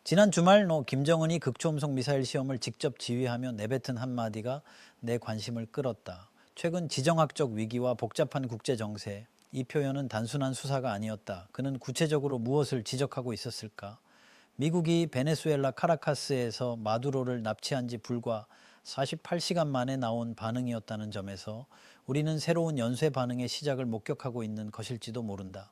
지난 주말 김정은이 극초음속 미사일 시험을 직접 지휘하며 내뱉은 한마디가 내 관심을 끌었다. 최근 지정학적 위기와 복잡한 국제 정세, 이 표현은 단순한 수사가 아니었다. 그는 구체적으로 무엇을 지적하고 있었을까? 미국이 베네수엘라 카라카스에서 마두로를 납치한 지 불과 48시간 만에 나온 반응이었다는 점에서 우리는 새로운 연쇄 반응의 시작을 목격하고 있는 것일지도 모른다.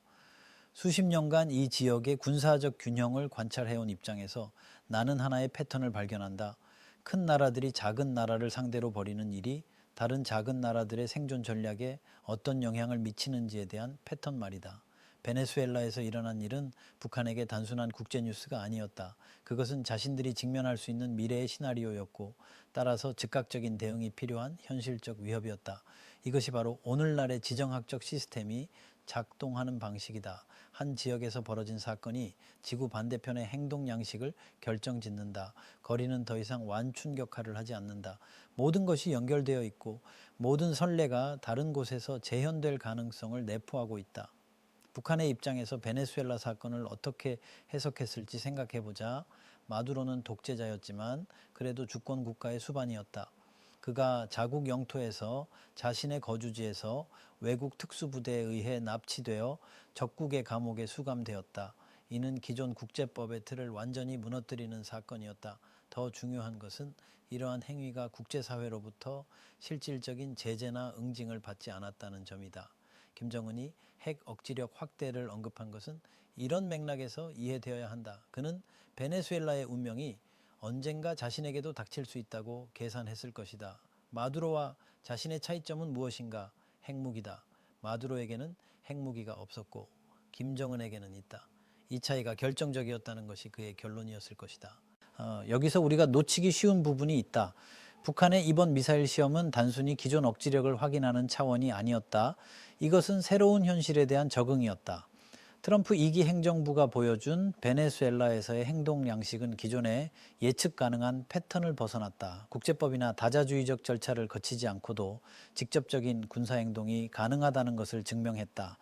수십 년간 이 지역의 군사적 균형을 관찰해온 입장에서 나는 하나의 패턴을 발견한다. 큰 나라들이 작은 나라를 상대로 벌이는 일이 다른 작은 나라들의 생존 전략에 어떤 영향을 미치는지에 대한 패턴 말이다. 베네수엘라에서 일어난 일은 북한에게 단순한 국제 뉴스가 아니었다. 그것은 자신들이 직면할 수 있는 미래의 시나리오였고, 따라서 즉각적인 대응이 필요한 현실적 위협이었다. 이것이 바로 오늘날의 지정학적 시스템이 작동하는 방식이다. 한 지역에서 벌어진 사건이 지구 반대편의 행동 양식을 결정짓는다. 거리는 더 이상 완충 격화를 하지 않는다. 모든 것이 연결되어 있고 모든 선례가 다른 곳에서 재현될 가능성을 내포하고 있다. 북한의 입장에서 베네수엘라 사건을 어떻게 해석했을지 생각해보자. 마두로는 독재자였지만 그래도 주권 국가의 수반이었다. 그가 자국 영토에서 자신의 거주지에서 외국 특수부대에 의해 납치되어 적국의 감옥에 수감되었다. 이는 기존 국제법의 틀을 완전히 무너뜨리는 사건이었다. 더 중요한 것은 이러한 행위가 국제사회로부터 실질적인 제재나 응징을 받지 않았다는 점이다. 김정은이 핵 억지력 확대를 언급한 것은 이런 맥락에서 이해되어야 한다. 그는 베네수엘라의 운명이 언젠가 자신에게도 닥칠 수 있다고 계산했을 것이다. 마두로와 자신의 차이점은 무엇인가? 핵무기다. 마두로에게는 핵무기가 없었고 김정은에게는 있다. 이 차이가 결정적이었다는 것이 그의 결론이었을 것이다. 여기서 우리가 놓치기 쉬운 부분이 있다. 북한의 이번 미사일 시험은 단순히 기존 억지력을 확인하는 차원이 아니었다. 이것은 새로운 현실에 대한 적응이었다. 트럼프 2기 행정부가 보여준 베네수엘라에서의 행동 양식은 기존의 예측 가능한 패턴을 벗어났다. 국제법이나 다자주의적 절차를 거치지 않고도 직접적인 군사행동이 가능하다는 것을 증명했다.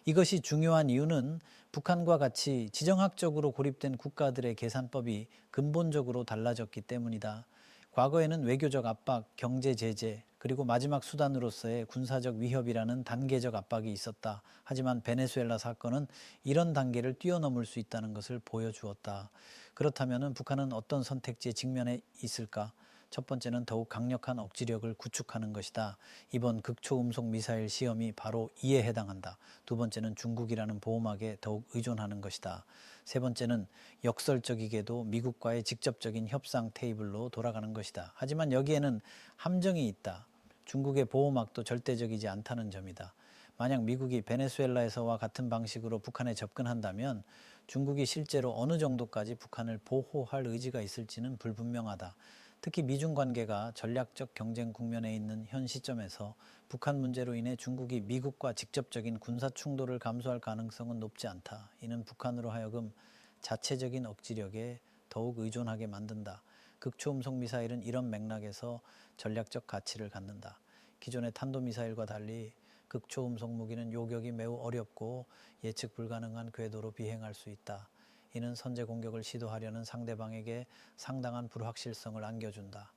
이것이 중요한 이유는 북한과 같이 지정학적으로 고립된 국가들의 계산법이 근본적으로 달라졌기 때문이다. 과거에는 외교적 압박, 경제 제재, 그리고 마지막 수단으로서의 군사적 위협이라는 단계적 압박이 있었다. 하지만 베네수엘라 사건은 이런 단계를 뛰어넘을 수 있다는 것을 보여주었다. 그렇다면 북한은 어떤 선택지에 직면해 있을까? 첫 번째는 더욱 강력한 억지력을 구축하는 것이다. 이번 극초음속 미사일 시험이 바로 이에 해당한다. 두 번째는 중국이라는 보호막에 더욱 의존하는 것이다. 세 번째는 역설적이게도 미국과의 직접적인 협상 테이블로 돌아가는 것이다. 하지만 여기에는 함정이 있다. 중국의 보호막도 절대적이지 않다는 점이다. 만약 미국이 베네수엘라에서와 같은 방식으로 북한에 접근한다면 중국이 실제로 어느 정도까지 북한을 보호할 의지가 있을지는 불분명하다. 특히 미중 관계가 전략적 경쟁 국면에 있는 현 시점에서 북한 문제로 인해 중국이 미국과 직접적인 군사 충돌을 감수할 가능성은 높지 않다. 이는 북한으로 하여금 자체적인 억지력에 더욱 의존하게 만든다. 극초음속 미사일은 이런 맥락에서 전략적 가치를 갖는다. 기존의 탄도미사일과 달리 극초음속 무기는 요격이 매우 어렵고 예측 불가능한 궤도로 비행할 수 있다. 이는 선제 공격을 시도하려는 상대방에게 상당한 불확실성을 안겨준다.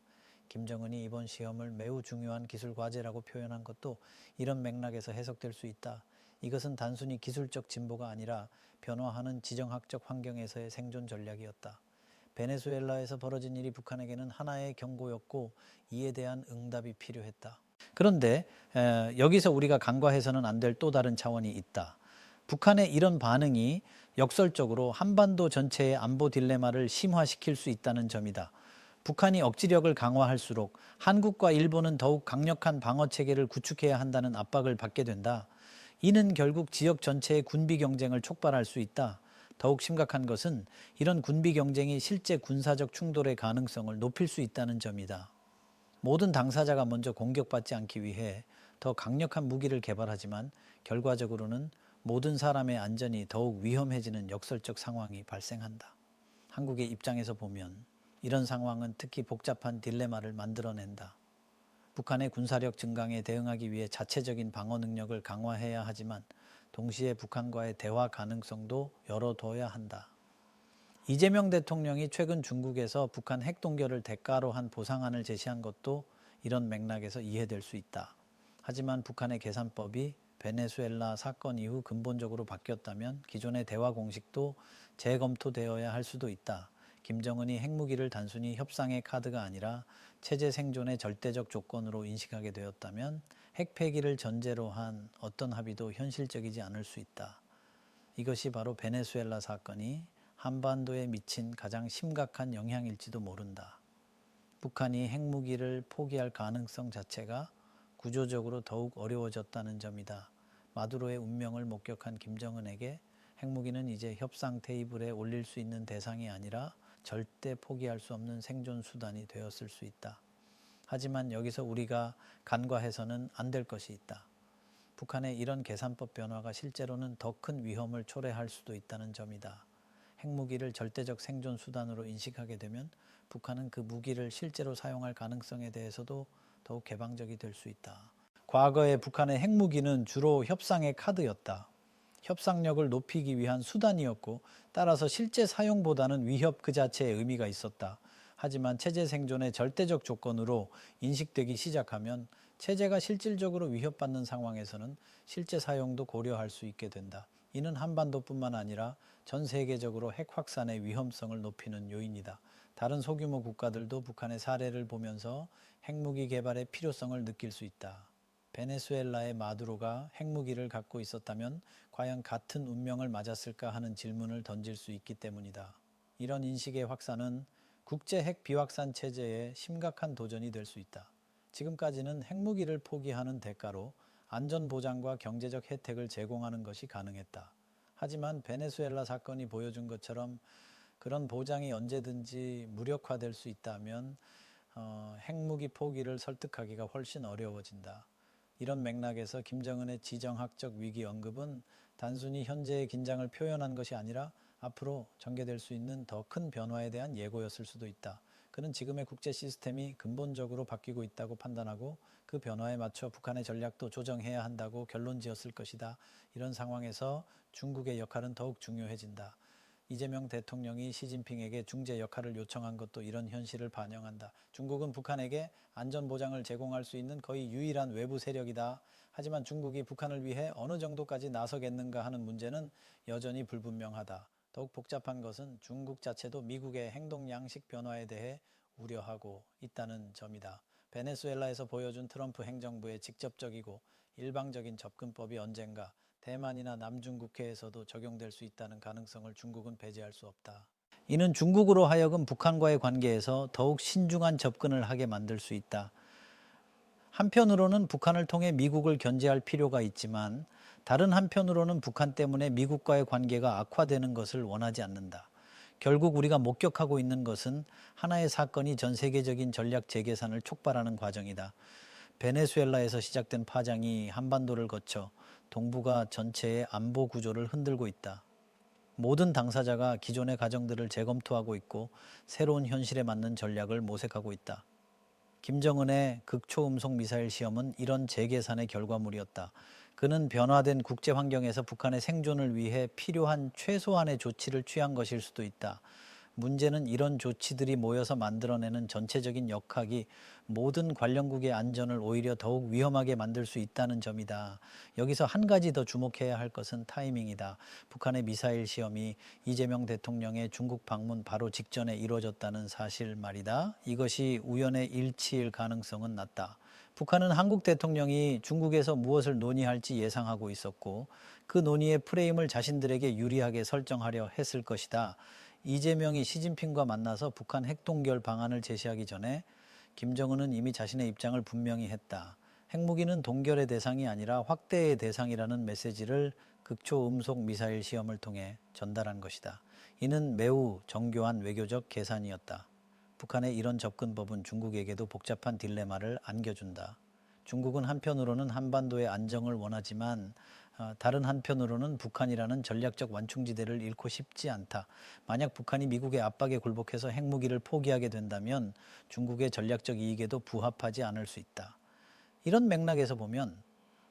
김정은이 이번 시험을 매우 중요한 기술 과제라고 표현한 것도 이런 맥락에서 해석될 수 있다. 이것은 단순히 기술적 진보가 아니라 변화하는 지정학적 환경에서의 생존 전략이었다. 베네수엘라에서 벌어진 일이 북한에게는 하나의 경고였고 이에 대한 응답이 필요했다. 그런데 여기서 우리가 간과해서는 안 될 또 다른 차원이 있다. 북한의 이런 반응이 역설적으로 한반도 전체의 안보 딜레마를 심화시킬 수 있다는 점이다. 북한이 억지력을 강화할수록 한국과 일본은 더욱 강력한 방어 체계를 구축해야 한다는 압박을 받게 된다. 이는 결국 지역 전체의 군비 경쟁을 촉발할 수 있다. 더욱 심각한 것은 이런 군비 경쟁이 실제 군사적 충돌의 가능성을 높일 수 있다는 점이다. 모든 당사자가 먼저 공격받지 않기 위해 더 강력한 무기를 개발하지만 결과적으로는 모든 사람의 안전이 더욱 위험해지는 역설적 상황이 발생한다. 한국의 입장에서 보면 이런 상황은 특히 복잡한 딜레마를 만들어낸다. 북한의 군사력 증강에 대응하기 위해 자체적인 방어 능력을 강화해야 하지만 동시에 북한과의 대화 가능성도 열어둬야 한다. 이재명 대통령이 최근 중국에서 북한 핵 동결을 대가로 한 보상안을 제시한 것도 이런 맥락에서 이해될 수 있다. 하지만 북한의 계산법이 베네수엘라 사건 이후 근본적으로 바뀌었다면 기존의 대화 공식도 재검토되어야 할 수도 있다. 김정은이 핵무기를 단순히 협상의 카드가 아니라 체제 생존의 절대적 조건으로 인식하게 되었다면 핵 폐기를 전제로 한 어떤 합의도 현실적이지 않을 수 있다. 이것이 바로 베네수엘라 사건이 한반도에 미친 가장 심각한 영향일지도 모른다. 북한이 핵무기를 포기할 가능성 자체가 구조적으로 더욱 어려워졌다는 점이다. 마두로의 운명을 목격한 김정은에게 핵무기는 이제 협상 테이블에 올릴 수 있는 대상이 아니라 절대 포기할 수 없는 생존 수단이 되었을 수 있다. 하지만 여기서 우리가 간과해서는 안 될 것이 있다. 북한의 이런 계산법 변화가 실제로는 더 큰 위험을 초래할 수도 있다는 점이다. 핵무기를 절대적 생존 수단으로 인식하게 되면 북한은 그 무기를 실제로 사용할 가능성에 대해서도 더욱 개방적이 될 수 있다. 과거에 북한의 핵무기는 주로 협상의 카드였다. 협상력을 높이기 위한 수단이었고 따라서 실제 사용보다는 위협 그 자체의 의미가 있었다. 하지만 체제 생존의 절대적 조건으로 인식되기 시작하면 체제가 실질적으로 위협받는 상황에서는 실제 사용도 고려할 수 있게 된다. 이는 한반도뿐만 아니라 전 세계적으로 핵 확산의 위험성을 높이는 요인이다. 다른 소규모 국가들도 북한의 사례를 보면서 핵무기 개발의 필요성을 느낄 수 있다. 베네수엘라의 마두로가 핵무기를 갖고 있었다면 과연 같은 운명을 맞았을까 하는 질문을 던질 수 있기 때문이다. 이런 인식의 확산은 국제 핵 비확산 체제에 심각한 도전이 될 수 있다. 지금까지는 핵무기를 포기하는 대가로 안전보장과 경제적 혜택을 제공하는 것이 가능했다. 하지만 베네수엘라 사건이 보여준 것처럼 그런 보장이 언제든지 무력화될 수 있다면 핵무기 포기를 설득하기가 훨씬 어려워진다. 이런 맥락에서 김정은의 지정학적 위기 언급은 단순히 현재의 긴장을 표현한 것이 아니라 앞으로 전개될 수 있는 더 큰 변화에 대한 예고였을 수도 있다. 그는 지금의 국제 시스템이 근본적으로 바뀌고 있다고 판단하고 그 변화에 맞춰 북한의 전략도 조정해야 한다고 결론지었을 것이다. 이런 상황에서 중국의 역할은 더욱 중요해진다. 이재명 대통령이 시진핑에게 중재 역할을 요청한 것도 이런 현실을 반영한다. 중국은 북한에게 안전보장을 제공할 수 있는 거의 유일한 외부 세력이다. 하지만 중국이 북한을 위해 어느 정도까지 나서겠는가 하는 문제는 여전히 불분명하다. 더욱 복잡한 것은 중국 자체도 미국의 행동 양식 변화에 대해 우려하고 있다는 점이다. 베네수엘라에서 보여준 트럼프 행정부의 직접적이고 일방적인 접근법이 언젠가 대만이나 남중국해에서도 적용될 수 있다는 가능성을 중국은 배제할 수 없다. 이는 중국으로 하여금 북한과의 관계에서 더욱 신중한 접근을 하게 만들 수 있다. 한편으로는 북한을 통해 미국을 견제할 필요가 있지만 다른 한편으로는 북한 때문에 미국과의 관계가 악화되는 것을 원하지 않는다. 결국 우리가 목격하고 있는 것은 하나의 사건이 전 세계적인 전략 재계산을 촉발하는 과정이다. 베네수엘라에서 시작된 파장이 한반도를 거쳐 동북아 전체의 안보 구조를 흔들고 있다. 모든 당사자가 기존의 가정들을 재검토하고 있고 새로운 현실에 맞는 전략을 모색하고 있다. 김정은의 극초음속 미사일 시험은 이런 재계산의 결과물이었다. 그는 변화된 국제 환경에서 북한의 생존을 위해 필요한 최소한의 조치를 취한 것일 수도 있다. 문제는 이런 조치들이 모여서 만들어내는 전체적인 역학이 모든 관련국의 안전을 오히려 더욱 위험하게 만들 수 있다는 점이다. 여기서 한 가지 더 주목해야 할 것은 타이밍이다. 북한의 미사일 시험이 이재명 대통령의 중국 방문 바로 직전에 이루어졌다는 사실 말이다. 이것이 우연의 일치일 가능성은 낮다. 북한은 한국 대통령이 중국에서 무엇을 논의할지 예상하고 있었고 그 논의의 프레임을 자신들에게 유리하게 설정하려 했을 것이다. 이재명이 시진핑과 만나서 북한 핵동결 방안을 제시하기 전에 김정은은 이미 자신의 입장을 분명히 했다. 핵무기는 동결의 대상이 아니라 확대의 대상이라는 메시지를 극초음속 미사일 시험을 통해 전달한 것이다. 이는 매우 정교한 외교적 계산이었다. 북한의 이런 접근법은 중국에게도 복잡한 딜레마를 안겨준다. 중국은 한편으로는 한반도의 안정을 원하지만 다른 한편으로는 북한이라는 전략적 완충지대를 잃고 싶지 않다. 만약 북한이 미국의 압박에 굴복해서 핵무기를 포기하게 된다면 중국의 전략적 이익에도 부합하지 않을 수 있다. 이런 맥락에서 보면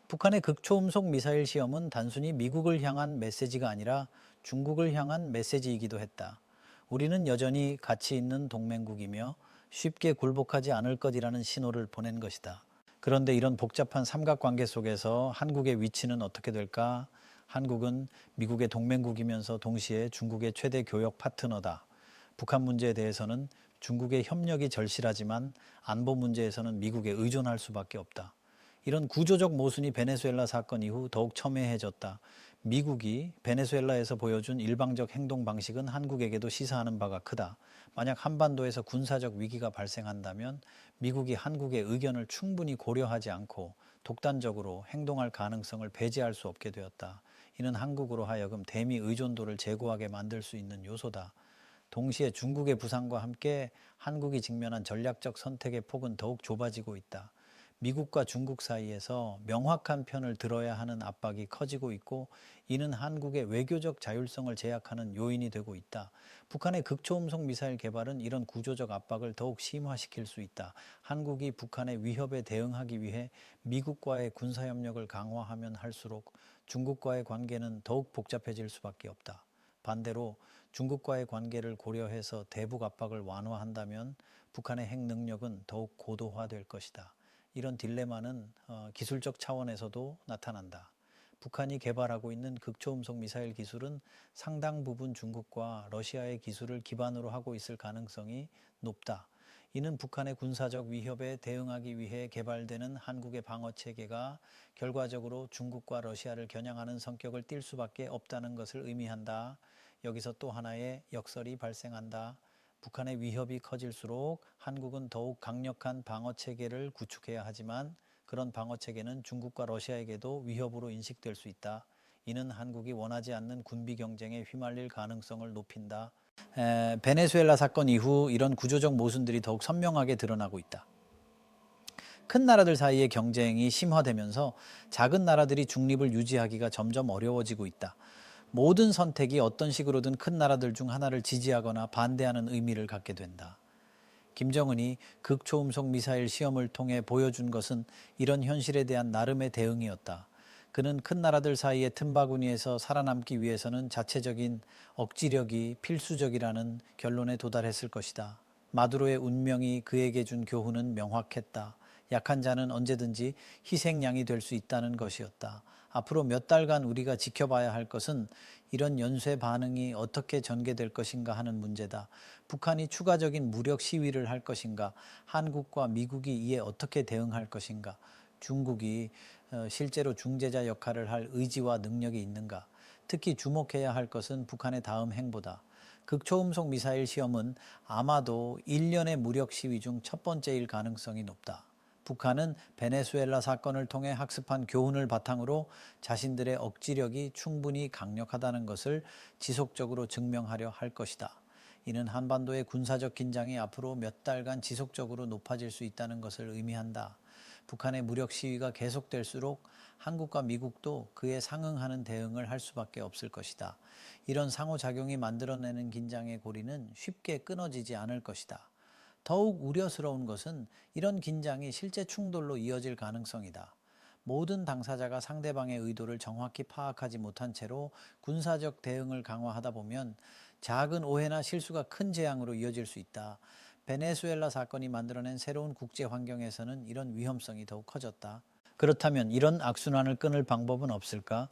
북한의 극초음속 미사일 시험은 단순히 미국을 향한 메시지가 아니라 중국을 향한 메시지이기도 했다. 우리는 여전히 가치 있는 동맹국이며 쉽게 굴복하지 않을 것이라는 신호를 보낸 것이다. 그런데 이런 복잡한 삼각관계 속에서 한국의 위치는 어떻게 될까? 한국은 미국의 동맹국이면서 동시에 중국의 최대 교역 파트너다. 북한 문제에 대해서는 중국의 협력이 절실하지만 안보 문제에서는 미국에 의존할 수밖에 없다. 이런 구조적 모순이 베네수엘라 사건 이후 더욱 첨예해졌다. 미국이 베네수엘라에서 보여준 일방적 행동 방식은 한국에게도 시사하는 바가 크다. 만약 한반도에서 군사적 위기가 발생한다면 미국이 한국의 의견을 충분히 고려하지 않고 독단적으로 행동할 가능성을 배제할 수 없게 되었다. 이는 한국으로 하여금 대미 의존도를 제고하게 만들 수 있는 요소다. 동시에 중국의 부상과 함께 한국이 직면한 전략적 선택의 폭은 더욱 좁아지고 있다. 미국과 중국 사이에서 명확한 편을 들어야 하는 압박이 커지고 있고, 이는 한국의 외교적 자율성을 제약하는 요인이 되고 있다. 북한의 극초음속 미사일 개발은 이런 구조적 압박을 더욱 심화시킬 수 있다. 한국이 북한의 위협에 대응하기 위해 미국과의 군사협력을 강화하면 할수록 중국과의 관계는 더욱 복잡해질 수밖에 없다. 반대로 중국과의 관계를 고려해서 대북 압박을 완화한다면 북한의 핵 능력은 더욱 고도화될 것이다. 이런 딜레마는 기술적 차원에서도 나타난다. 북한이 개발하고 있는 극초음속 미사일 기술은 상당 부분 중국과 러시아의 기술을 기반으로 하고 있을 가능성이 높다. 이는 북한의 군사적 위협에 대응하기 위해 개발되는 한국의 방어 체계가 결과적으로 중국과 러시아를 겨냥하는 성격을 띨 수밖에 없다는 것을 의미한다. 여기서 또 하나의 역설이 발생한다. 북한의 위협이 커질수록 한국은 더욱 강력한 방어 체계를 구축해야 하지만 그런 방어 체계는 중국과 러시아에게도 위협으로 인식될 수 있다. 이는 한국이 원하지 않는 군비 경쟁에 휘말릴 가능성을 높인다. 베네수엘라 사건 이후 이런 구조적 모순들이 더욱 선명하게 드러나고 있다. 큰 나라들 사이의 경쟁이 심화되면서 작은 나라들이 중립을 유지하기가 점점 어려워지고 있다. 모든 선택이 어떤 식으로든 큰 나라들 중 하나를 지지하거나 반대하는 의미를 갖게 된다. 김정은이 극초음속 미사일 시험을 통해 보여준 것은 이런 현실에 대한 나름의 대응이었다. 그는 큰 나라들 사이의 틈바구니에서 살아남기 위해서는 자체적인 억지력이 필수적이라는 결론에 도달했을 것이다. 마두로의 운명이 그에게 준 교훈은 명확했다. 약한 자는 언제든지 희생양이 될 수 있다는 것이었다. 앞으로 몇 달간 우리가 지켜봐야 할 것은 이런 연쇄 반응이 어떻게 전개될 것인가 하는 문제다. 북한이 추가적인 무력 시위를 할 것인가? 한국과 미국이 이에 어떻게 대응할 것인가? 중국이 실제로 중재자 역할을 할 의지와 능력이 있는가? 특히 주목해야 할 것은 북한의 다음 행보다. 극초음속 미사일 시험은 아마도 일련의 무력 시위 중 첫 번째일 가능성이 높다. 북한은 베네수엘라 사건을 통해 학습한 교훈을 바탕으로 자신들의 억지력이 충분히 강력하다는 것을 지속적으로 증명하려 할 것이다. 이는 한반도의 군사적 긴장이 앞으로 몇 달간 지속적으로 높아질 수 있다는 것을 의미한다. 북한의 무력 시위가 계속될수록 한국과 미국도 그에 상응하는 대응을 할 수밖에 없을 것이다. 이런 상호작용이 만들어내는 긴장의 고리는 쉽게 끊어지지 않을 것이다. 더욱 우려스러운 것은 이런 긴장이 실제 충돌로 이어질 가능성이다. 모든 당사자가 상대방의 의도를 정확히 파악하지 못한 채로 군사적 대응을 강화하다 보면 작은 오해나 실수가 큰 재앙으로 이어질 수 있다. 베네수엘라 사건이 만들어낸 새로운 국제 환경에서는 이런 위험성이 더욱 커졌다. 그렇다면 이런 악순환을 끊을 방법은 없을까?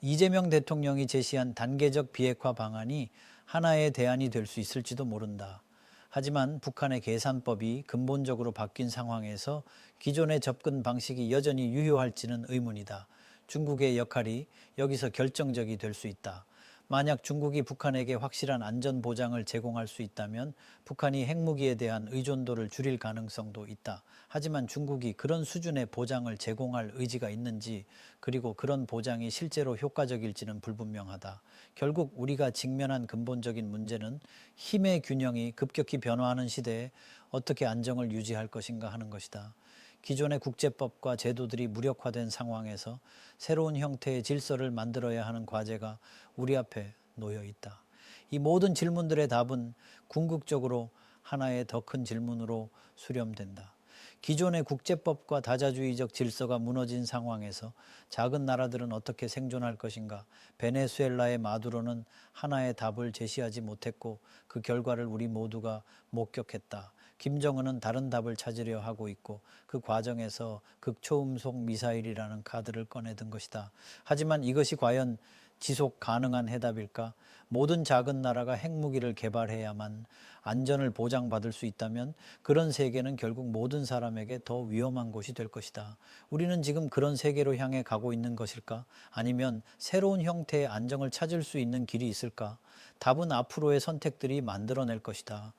이재명 대통령이 제시한 단계적 비핵화 방안이 하나의 대안이 될 수 있을지도 모른다. 하지만 북한의 계산법이 근본적으로 바뀐 상황에서 기존의 접근 방식이 여전히 유효할지는 의문이다. 중국의 역할이 여기서 결정적이 될 수 있다. 만약 중국이 북한에게 확실한 안전 보장을 제공할 수 있다면 북한이 핵무기에 대한 의존도를 줄일 가능성도 있다. 하지만 중국이 그런 수준의 보장을 제공할 의지가 있는지, 그리고 그런 보장이 실제로 효과적일지는 불분명하다. 결국 우리가 직면한 근본적인 문제는 힘의 균형이 급격히 변화하는 시대에 어떻게 안정을 유지할 것인가 하는 것이다. 기존의 국제법과 제도들이 무력화된 상황에서 새로운 형태의 질서를 만들어야 하는 과제가 우리 앞에 놓여 있다. 이 모든 질문들의 답은 궁극적으로 하나의 더 큰 질문으로 수렴된다. 기존의 국제법과 다자주의적 질서가 무너진 상황에서 작은 나라들은 어떻게 생존할 것인가? 베네수엘라의 마두로는 하나의 답을 제시하지 못했고 그 결과를 우리 모두가 목격했다. 김정은은 다른 답을 찾으려 하고 있고 그 과정에서 극초음속 미사일이라는 카드를 꺼내든 것이다. 하지만 이것이 과연 지속 가능한 해답일까? 모든 작은 나라가 핵무기를 개발해야만 안전을 보장받을 수 있다면 그런 세계는 결국 모든 사람에게 더 위험한 곳이 될 것이다. 우리는 지금 그런 세계로 향해 가고 있는 것일까? 아니면 새로운 형태의 안정을 찾을 수 있는 길이 있을까? 답은 앞으로의 선택들이 만들어낼 것이다.